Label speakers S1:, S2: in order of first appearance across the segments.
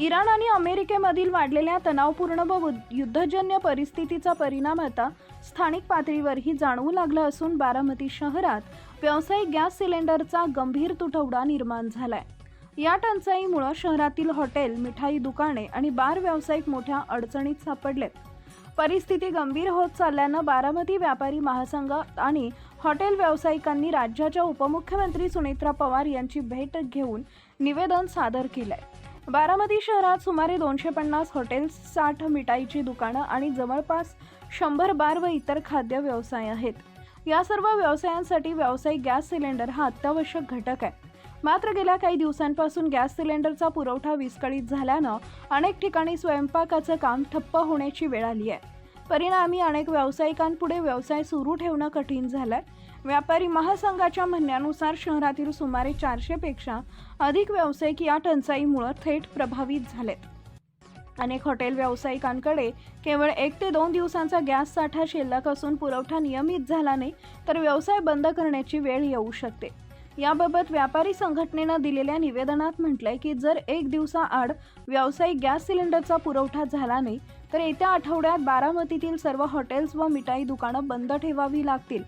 S1: Iran आणि अमेरिकेमधील वाढलेल्या तणावपूर्ण व युद्धजन्य परिस्थितीचा परिणाम आता स्थानिक पातळीवरही जाणवू लागला असून बारामती शहरात व्यावसायिक गॅस सिलेंडरचा गंभीर तुटवडा निर्माण झालाय। या टंचाईमुळे शहरातील हॉटेल, मिठाई दुकाने आणि बार व्यावसायिक मोठ्या अडचणीत सापडलेत। परिस्थिती गंभीर होत चालल्यानं बारामती व्यापारी महासंघ आणि हॉटेल व्यावसायिकांनी राज्याच्या उपमुख्यमंत्री सुनेत्रा पवार यांची भेट घेऊन निवेदन सादर केलंय। बारामती शहरात सुमारे 250 हॉटेल्स, 60 मिठाईची दुकानं आणि जवळपास 100 बार व इतर खाद्य व्यवसाय आहेत। या सर्व व्यवसायांसाठी व्यावसायिक गॅस सिलेंडर हा अत्यावश्यक घटक आहे। मात्र गेल्या काही दिवसांपासून गॅस सिलेंडरचा पुरवठा विस्कळीत झाल्यानं अनेक ठिकाणी स्वयंपाकाचं काम ठप्प होण्याची वेळ आली आहे। परिणामी अनेक व्यावसायिकांपुढे व्यवसाय सुरू ठेवणं कठीण झालंय। व्यापारी महासंघाच्या म्हणण्यानुसार शहरातील सुमारे 400 पेक्षा अधिक व्यावसायिक या टंचाईमुळे थेट प्रभावित झालेत। अनेक हॉटेल व्यावसायिकांकडे केवळ 1 ते 2 दिवसांचा गॅस साठा शिल्लक असून पुरवठा नियमित झाला नाही तर व्यवसाय बंद करण्याची वेळ येऊ शकते। याबाबत व्यापारी संघटनेनं दिलेल्या निवेदनात म्हटलंय की जर 1 दिवसाआड व्यावसायिक गॅस सिलेंडरचा पुरवठा झाला नाही तर येत्या आठवड्यात बारामतीतील सर्व हॉटेल्स व मिठाई दुकानं बंद ठेवावी लागतील।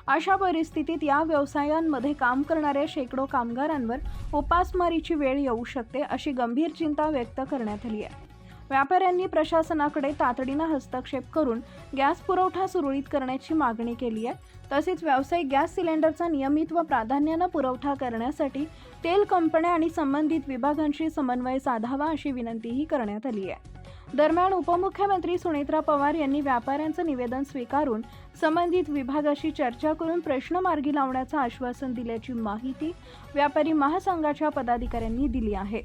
S1: अशा परिस्थितीत या व्यवसायांमध्ये काम करणाऱ्या शेकडो कामगारांवर उपासमारीची वेळ येऊ शकते, अशी गंभीर चिंता व्यक्त करण्यात आली आहे। व्यापाऱ्यांनी प्रशासनाकडे तातडीनं हस्तक्षेप करून गॅस पुरवठा सुरळीत करण्याची मागणी केली आहे। तसेच व्यावसायिक गॅस सिलेंडरचा नियमित व प्राधान्यानं पुरवठा करण्यासाठी तेल कंपन्या आणि संबंधित विभागांशी समन्वय साधावा, अशी विनंतीही करण्यात आली आहे। दरम्यान उपमुख्यमंत्री सुनेत्रा पवार यांनी व्यापाऱ्यांचं निवेदन स्वीकारून संबंधित विभागाशी चर्चा करून प्रश्न मार्गी लावण्याचं आश्वासन दिल्याची माहिती व्यापारी महासंघाच्या पदाधिकाऱ्यांनी दिली आहे।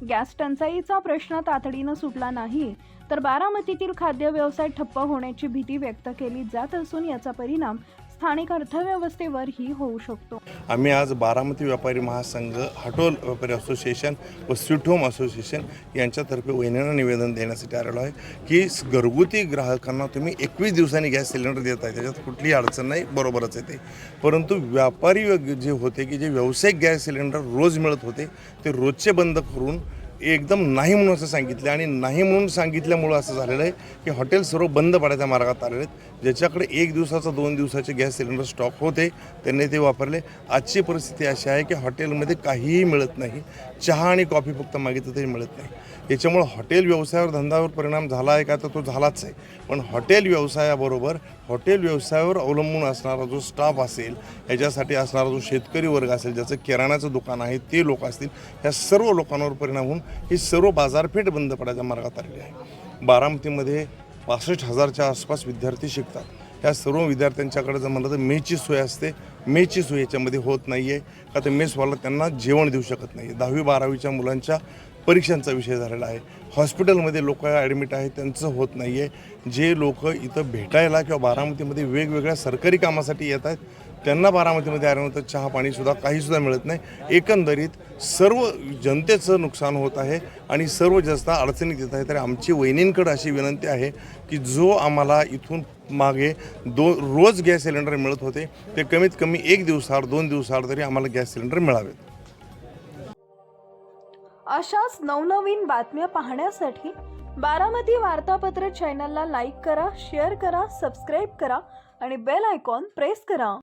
S1: गॅस टंचाईचा प्रश्न तातडीनं सुटला नाही तर बारामतीतील खाद्य व्यवसाय ठप्प होण्याची भीती व्यक्त केली जात असून याचा परिणाम स्थानिक अर्थव्यवस्थेवरही होऊ शकतो।
S2: आम्ही आज बारामती व्यापारी महासंघ, हॉटेल व्यापारी असोसिएशन व स्वीट होम असोसिएशन यांच्यातर्फे वहिनींना निवेदन देण्यासाठी आलेलो आहे की घरगुती ग्राहकांना तुम्ही 21 दिवसांनी गॅस सिलेंडर देत आहे, त्याच्यात कुठलीही अडचण नाही, बरोबरच आहे ते। परंतु व्यापारी जे होते की जे व्यावसायिक गॅस सिलेंडर रोज मिळत होते ते रोजचे बंद करून एकदम नाही म्हणून असं सांगितलं आणि नाही म्हणून सांगितल्यामुळं असं झालेलं आहे की हॉटेल सर्व बंद पडायच्या मार्गात आलेले आहेत। ज्याच्याकडे 1 दिवसाचा 2 दिवसाचे गॅस सिलेंडर स्टॉक होते त्यांनी ते वापरले। आजची परिस्थिती अशी आहे की हॉटेलमध्ये काहीही मिळत नाही, चहा आणि कॉफी फक्त मागितलं तरी मिळत नाही। याच्यामुळं हॉटेल व्यवसायावर, धंद्यावर परिणाम झाला आहे का तर तो झालाच आहे। पण हॉटेल व्यवसायाबरोबर हॉटेल व्यवसायावर अवलंबून असणारा जो स्टाफ असेल, याच्यासाठी असणारा जो शेतकरी वर्ग असेल, ज्याचं किराणाचं दुकान आहे ते लोक असतील, ह्या सर्व लोकांवर परिणाम होऊन ही सर्व बाजारपेठ बंद पडायच्या मार्गात आलेली आहे। बारामतीमध्ये 65,000च्या आसपास विद्यार्थी शिकतात। या सर्व विद्यार्थ्यांच्याकडे जर म्हणलं तर मेसची सोय असते, मेसची सोय याच्यामध्ये होत नाही आहे का तर मेसवाला त्यांना जेवण देऊ शकत नाही। 10वी 12वीच्या मुलांच्या परीक्षांचा विषय झालेला आहे। हॉस्पिटलमध्ये लोक ॲडमिट आहेत त्यांचं होत नाही आहे। जे लोक इथं भेटायला किंवा बारामतीमध्ये वेगवेगळ्या सरकारी कामासाठी येत आहेत त्यांना बारामतीमध्ये आल्यानंतर चहा पाणीसुद्धा काहीसुद्धा मिळत नाही। एकंदरीत सर्व जनतेचं नुकसान होत आहे आणि सर्व जास्त अडचणीत येत आहे। तर आमची वहिनींकडे अशी विनंती आहे की जो आम्हाला इथून मागे रोज गॅस सिलेंडर मिळत होते ते कमीत कमी 1 दिवसाआड 2 दिवसाआड तरी आम्हाला गॅस सिलेंडर मिळावेत।
S1: अशाच नवनवीन बातम्या पाहण्यासाठी बारामती वार्तापत्र चॅनलला लाईक करा, शेअर करा, सबस्क्राईब करा आणि बेल आयकॉन प्रेस करा।